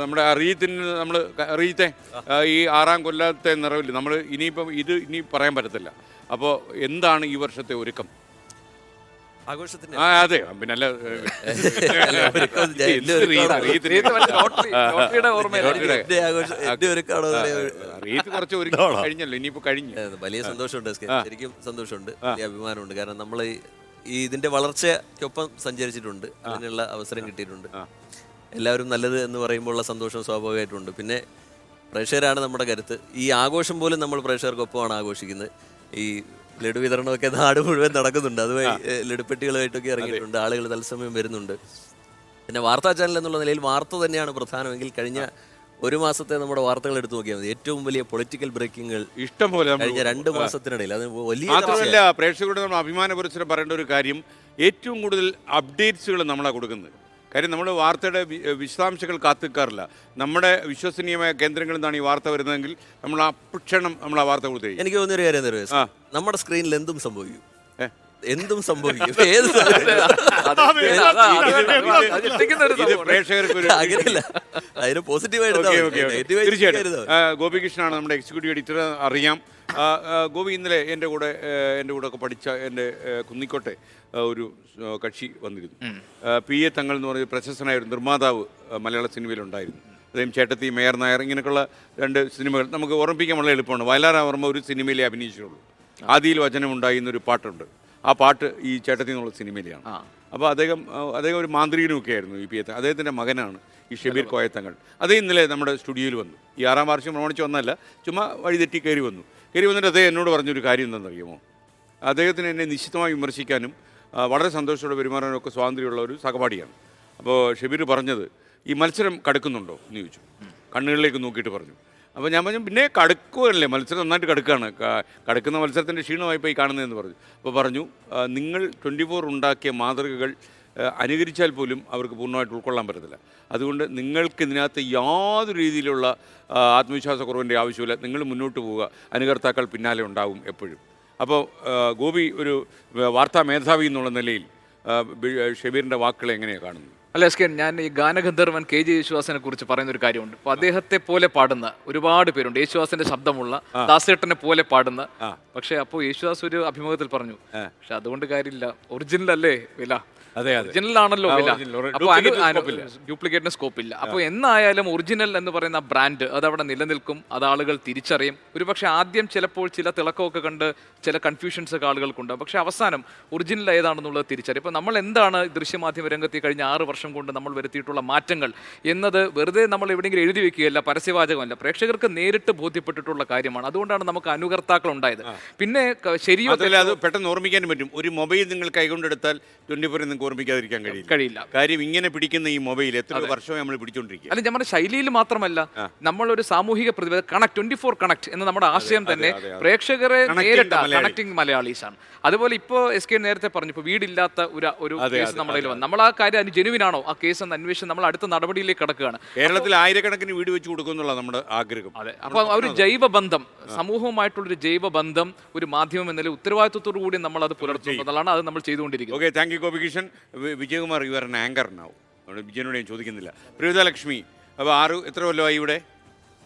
നമ്മുടെ റീത്തിന് നമ്മൾ റീത്തെ ഈ 6-ാം കൊല്ലത്തെ നിറവിൽ നമ്മൾ ഇനിയിപ്പം ഇനി പറയാൻ പറ്റത്തില്ല. അപ്പോൾ എന്താണ് ഈ വർഷത്തെ ഒരുക്കം? ആഘോഷത്തിന് അതെ, പിന്നെ അല്ല റീത്ത് കുറച്ച് ഒരുക്കം കഴിഞ്ഞല്ലോ, ഇനിയിപ്പോ കഴിഞ്ഞു. വലിയ സന്തോഷമുണ്ട്, ശരിക്കും സന്തോഷമുണ്ട്, വലിയ അഭിമാനമുണ്ട്. കാരണം നമ്മൾ ഈ ഇതിന്റെ വളർച്ചയ്ക്കൊപ്പം സഞ്ചരിച്ചിട്ടുണ്ട്, അതിനുള്ള അവസരം കിട്ടിയിട്ടുണ്ട്. എല്ലാവരും നല്ലത് എന്ന് പറയുമ്പോഴുള്ള സന്തോഷം സ്വാഭാവികമായിട്ടുണ്ട്. പിന്നെ പ്രേക്ഷകരാണ് നമ്മുടെ കരുത്ത്. ഈ ആഘോഷം പോലും നമ്മൾ പ്രേക്ഷകർക്കൊപ്പമാണ് ആഘോഷിക്കുന്നത്. ഈ ലഡു വിതരണമൊക്കെ നാട് മുഴുവൻ നടക്കുന്നുണ്ട്. അതുവഴി ലഡുപ്പെട്ടികളുമായിട്ടൊക്കെ ഇറങ്ങിയിട്ടുണ്ട്, ആളുകൾ തത്സമയം വരുന്നുണ്ട്. പിന്നെ വാർത്താ ചാനൽ എന്നുള്ള നിലയിൽ വാർത്ത തന്നെയാണ് പ്രധാനമെങ്കിൽ കഴിഞ്ഞ ഒരു മാസത്തെ നമ്മുടെ വാർത്തകൾ എടുത്തു നോക്കിയാൽ മതി. ഏറ്റവും വലിയ പൊളിറ്റിക്കൽ ബ്രേക്കിങ്ങുകൾ ഇഷ്ടം പോലെ കഴിഞ്ഞ 2 മാസത്തിനിടയിൽ. അത് വലിയ മാത്രമല്ല, പ്രേക്ഷകരോട് നമ്മൾ അഭിമാനപുരസ്സരം പറയേണ്ട ഒരു കാര്യം, ഏറ്റവും കൂടുതൽ അപ്ഡേറ്റ്സുകൾ നമ്മളാണ് കൊടുക്കുന്നത്. കാര്യം നമ്മൾ വാർത്തയുടെ വിശദാംശങ്ങൾ കാത്തിക്കാറില്ല. നമ്മുടെ വിശ്വസനീയമായ കേന്ദ്രങ്ങളിൽ നിന്നാണ് ഈ വാർത്ത വരുന്നതെങ്കിൽ നമ്മൾ അക്ഷണം നമ്മൾ ആ വാർത്ത കൊടുത്തു. എനിക്ക് തോന്നിയൊരു കാര്യം എന്താ പറയുക, നമ്മുടെ സ്ക്രീനിൽ എന്തും സംഭവിക്കും, എന്തും സംഭവിക്കും. അങ്ങനെയല്ല, അതിന് പോസിറ്റീവായിട്ട്. ഗോപികൃഷ്ണനാണ് നമ്മുടെ എക്സിക്യൂട്ടീവ് എഡിറ്റർ, അറിയാം. ഗോപി, ഇന്നലെ എൻ്റെ കൂടെ ഒക്കെ പഠിച്ച എൻ്റെ കുന്നിക്കോട്ടെ ഒരു കക്ഷി വന്നിരുന്നു. പി.എ. തങ്ങൾ എന്ന് പറഞ്ഞ പ്രശസ്തനായ ഒരു നിർമ്മാതാവ് മലയാള സിനിമയിലുണ്ടായിരുന്നു. അദ്ദേഹം ചേട്ടത്തി, മേയർ നായർ, ഇങ്ങനെയൊക്കെയുള്ള 2 സിനിമകൾ നമുക്ക് ഓർമ്മിപ്പിക്കാൻ വളരെ എളുപ്പമാണ്. വയലാറാവർമ്മ ഒരു സിനിമയിലേ അഭിനയിച്ചിട്ടുള്ളൂ. ആദിയിൽ വചനമുണ്ടായി എന്നൊരു പാട്ടുണ്ട്. ആ പാട്ട് ഈ ചേട്ടത്തി എന്നുള്ള സിനിമയിലാണ്. അപ്പോൾ അദ്ദേഹം ഒരു മാന്ത്രികനുമൊക്കെ ആയിരുന്നു. ഈ പി.എ. അദ്ദേഹത്തിൻ്റെ മകനാണ് ഈ ഷബീർ കോയത്തങ്ങൾ. അദ്ദേഹം ഇന്നലെ നമ്മുടെ സ്റ്റുഡിയോയിൽ വന്നു. ഈ 6-ാം വാർഷികം പ്രമാണിച്ച് വന്നല്ല, ചുമ്മാ വഴിതെറ്റി കയറി വന്നിട്ട് അദ്ദേഹം എന്നോട് പറഞ്ഞൊരു കാര്യം എന്താണെന്നറിയുമോ? അദ്ദേഹത്തിന് എന്നെ നിശ്ചിതമായി വിമർശിക്കാനും വളരെ സന്തോഷത്തോടെ പെരുമാറാനും ഒക്കെ സ്വാതന്ത്ര്യമുള്ള ഒരു സഹപാഠിയാണ്. അപ്പോൾ ഷബീർ പറഞ്ഞത്, ഈ മത്സരം കടുക്കുന്നുണ്ടോ എന്ന് ചോദിച്ചു. കണ്ണുകളിലേക്ക് നോക്കിയിട്ട് പറഞ്ഞു. അപ്പോൾ ഞാൻ പറഞ്ഞു, പിന്നെ കടുക്കുകയല്ലേ, മത്സരം നന്നായിട്ട് കടുക്കുകയാണ്, കടുക്കുന്ന മത്സരത്തിൻ്റെ ക്ഷീണമായിപ്പോൾ ഈ കാണുന്നതെന്ന് പറഞ്ഞു. അപ്പോൾ പറഞ്ഞു, നിങ്ങൾ 24 ഉണ്ടാക്കിയ മാതൃകകൾ അനുകരിച്ചാൽ പോലും അവർക്ക് പൂർണ്ണമായിട്ട് ഉൾക്കൊള്ളാൻ പറ്റത്തില്ല. അതുകൊണ്ട് നിങ്ങൾക്ക് ഇതിനകത്ത് യാതൊരു രീതിയിലുള്ള ആത്മവിശ്വാസക്കുറവിൻ്റെ ആവശ്യമില്ല. നിങ്ങൾ മുന്നോട്ട് പോവുക, അനുകർത്താക്കൾ പിന്നാലെ ഉണ്ടാവും എപ്പോഴും. അപ്പോൾ ഗോപി ഒരു വാർത്താ മേധാവി എന്നുള്ള നിലയിൽ ഷബീറിൻ്റെ വാക്കുകളെ എങ്ങനെയാണ് കാണുന്നത്? അല്ല എസ് കെ, ഞാൻ ഈ ഗാനഗന്ധർവൻ കെ.ജെ. യേശുദാസിനെ കുറിച്ച് പറയുന്ന ഒരു കാര്യമുണ്ട്. അപ്പോൾ അദ്ദേഹത്തെ പോലെ പാടുന്ന ഒരുപാട് പേരുണ്ട്, യേശുദാസിന്റെ ശബ്ദമുള്ള, ദാസേട്ടനെ പോലെ പാടുന്ന. പക്ഷെ അപ്പോൾ യേശുദാസ് ഒരു അഭിമുഖത്തിൽ പറഞ്ഞു, പക്ഷെ അതുകൊണ്ട് കാര്യമില്ല, ഒറിജിനൽ അല്ലേ വില, ഒറിജിനൽ ആണല്ലോ വില, അപ്പോൾ ഡ്യൂപ്ലിക്കേറ്റിന് സ്കോപ്പ് ഇല്ല. അപ്പോൾ എന്നായാലും ഒറിജിനൽ എന്ന് പറയുന്ന ബ്രാൻഡ് അതവിടെ നിലനിൽക്കും, അത് ആളുകൾ തിരിച്ചറിയും. ഒരുപക്ഷെ ആദ്യം ചിലപ്പോൾ ചില തിളക്കമൊക്കെ കണ്ട് ചില കൺഫ്യൂഷൻസ് ഒക്കെ ആളുകൾക്കുണ്ട്, പക്ഷെ അവസാനം ഒറിജിനൽ ഏതാണെന്നുള്ളത് തിരിച്ചറിയും. ഇപ്പോൾ നമ്മൾ എന്താണ് ദൃശ്യമാധ്യമ രംഗത്ത് കഴിഞ്ഞ 6 വർഷം കൊണ്ട് നമ്മൾ വരുത്തിയിട്ടുള്ള മാറ്റങ്ങൾ എന്നത് വെറുതെ നമ്മൾ എവിടെയെങ്കിലും എഴുതി വെക്കുകയല്ല, പരസ്യവാചകമല്ല, പ്രേക്ഷകർക്ക് നേരിട്ട് ബോധ്യപ്പെട്ടിട്ടുള്ള കാര്യമാണ്. അതുകൊണ്ടാണ് നമുക്ക് അനുകർത്താക്കൾ ഉണ്ടായത്. പിന്നെ ശരിയോ അത് പെട്ടെന്ന് ഓർമ്മിക്കാൻ പറ്റും. ഒരു മൊബൈൽ നിങ്ങൾ കൈകൊണ്ടെടുത്താൽ 24 നിങ്ങൾക്ക് ഓർമ്മിക്കാതിരിക്കാൻ കഴിയില്ല. കാര്യം ഇങ്ങനെ പിടിക്കുന്ന ഈ മൊബൈൽ എത്ര വർഷമായി നമ്മൾ പിടിച്ചോണ്ടിരിക്കുക. അല്ല, നമ്മുടെ ശൈലിയിൽ മാത്രമല്ല, നമ്മളൊരു സാമൂഹിക പ്രതിഭ 24 കണക്ട് എന്ന നമ്മുടെ ആശയം തന്നെ പ്രേക്ഷകരെ നേരിട്ട് കണക്ടിങ് മലയാളീസ് ആണ്. അതുപോലെ ഇപ്പോൾ എസ് കെ നേരത്തെ പറഞ്ഞു, ഇപ്പോൾ വീടില്ലാത്ത ഒരു കേസ് നമ്മുടെ വന്നു. നമ്മൾ ആ കാര്യം അതിന് ജെനുവിനാണോ ആ കേസ് എന്ന് അന്വേഷിച്ച് നമ്മൾ അടുത്ത നടപടിയിലേക്ക് കടക്കുകയാണ്. കേരളത്തിൽ 1000കണക്കിന് വീട് വെച്ച് കൊടുക്കുന്നുള്ള നമ്മുടെ ആഗ്രഹം. അതെ, അപ്പോൾ ഒരു ജൈവബന്ധം, സമൂഹവുമായിട്ടുള്ളൊരു ജൈവബന്ധം ഒരു മാധ്യമം എന്നതിൽ ഉത്തരവാദിത്വത്തോടു കൂടി നമ്മൾ അത് പുലർത്തുന്നതാണ്. അത് നമ്മൾ ചെയ്തുകൊണ്ടിരിക്കുന്നത്. Okay, thank you Gopikrishnan. Vijayakumar, you are an anchor now. വിജയനോട് ഞാൻ ചോദിക്കുന്നില്ല. പ്രിയതലക്ഷ്മി, അപ്പോൾ എത്ര കൊല്ലമായി ഇവിടെ?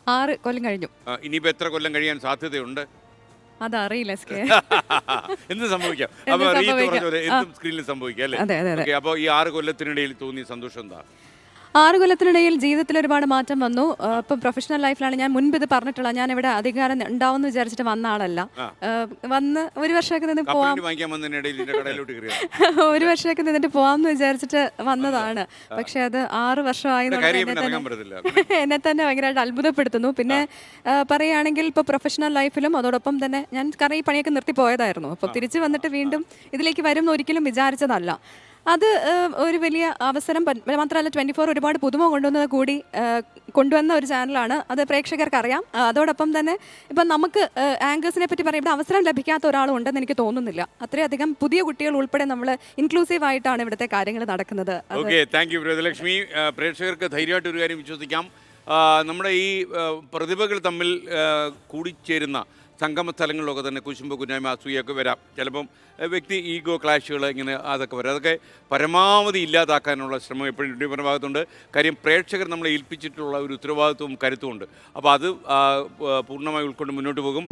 6 കൊല്ലം കഴിഞ്ഞു. ഇനിയിപ്പോൾ എത്ര കൊല്ലം കഴിയാൻ സാധ്യതയുണ്ട്? അതറിയില്ല. എന്ത് സംഭവിക്കാം? അപ്പോൾ എന്തും സ്ക്രീനിൽ സംഭവിക്കാം അല്ലേ? അപ്പോൾ ഈ 6 കൊല്ലത്തിനിടയിൽ തോന്നിയ സന്തോഷം എന്താ? 6 കൊല്ലത്തിനിടയിൽ ജീവിതത്തിൽ ഒരുപാട് മാറ്റം വന്നു. ഇപ്പം പ്രൊഫഷണൽ ലൈഫിലാണ്. ഞാൻ മുൻപ് ഇത് പറഞ്ഞിട്ടുള്ള, ഞാൻ ഇവിടെ അധികാരം ഉണ്ടാവും വിചാരിച്ചിട്ട് വന്ന ആളല്ല. വന്ന് 1 വർഷമൊക്കെ നിന്ന് പോവാം, 1 വർഷമൊക്കെ നിന്നിട്ട് പോവാമെന്ന് വിചാരിച്ചിട്ട് വന്നതാണ്. പക്ഷെ അത് 6 വർഷമായി എന്നെ തന്നെ ഭയങ്കരമായിട്ട് അത്ഭുതപ്പെടുത്തുന്നു. പിന്നെ പറയുകയാണെങ്കിൽ ഇപ്പോൾ പ്രൊഫഷണൽ ലൈഫിലും അതോടൊപ്പം തന്നെ ഞാൻ കാരണം ഈ പണിയൊക്കെ നിർത്തി പോയതായിരുന്നു. അപ്പോൾ തിരിച്ച് വന്നിട്ട് വീണ്ടും ഇതിലേക്ക് വരും എന്ന് ഒരിക്കലും വിചാരിച്ചതല്ല. അത് ഒരു വലിയ അവസരം മാത്രമല്ല, 24 ഒരുപാട് പുതുമ കൊണ്ടുവന്ന ഒരു ചാനലാണ്. അത് പ്രേക്ഷകർക്ക് അറിയാം. അതോടൊപ്പം തന്നെ ഇപ്പം നമുക്ക് ആങ്കേഴ്സിനെ പറ്റി പറയുമ്പോൾ അവസരം ലഭിക്കാത്ത ഒരാളും ഉണ്ടെന്ന് എനിക്ക് തോന്നുന്നില്ല. അത്രയധികം പുതിയ കുട്ടികൾ ഉൾപ്പെടെ നമ്മൾ ഇൻക്ലൂസീവ് ആയിട്ടാണ് ഇവിടുത്തെ കാര്യങ്ങൾ നടക്കുന്നത്. Thank you Priyadalakshmi. പ്രേക്ഷകർക്ക് ധൈര്യമായിട്ട് ഒരു കാര്യം വിശ്വസിക്കാം, നമ്മുടെ ഈ പ്രതിഭകൾ തമ്മിൽ കൂടിച്ചേരുന്ന സംഗമ സ്ഥലങ്ങളിലൊക്കെ തന്നെ കുശുമ്പ് കുന്നായ്മ അസൂയൊക്കെ വരാം. ചിലപ്പം വ്യക്തി ഈഗോ ക്ലാഷുകൾ ഇങ്ങനെ അതൊക്കെ വരും. അതൊക്കെ പരമാവധി ഇല്ലാതാക്കാനുള്ള ശ്രമം എപ്പോഴും യൂട്യൂബറിൻ്റെ ഭാഗത്തുണ്ട്. കാര്യം പ്രേക്ഷകർ നമ്മളെ ഏൽപ്പിച്ചിട്ടുള്ള ഒരു ഉത്തരവാദിത്വവും കരുത്തുമുണ്ട്. അപ്പോൾ അത് പൂർണ്ണമായി ഉൾക്കൊണ്ട് മുന്നോട്ട് പോകും.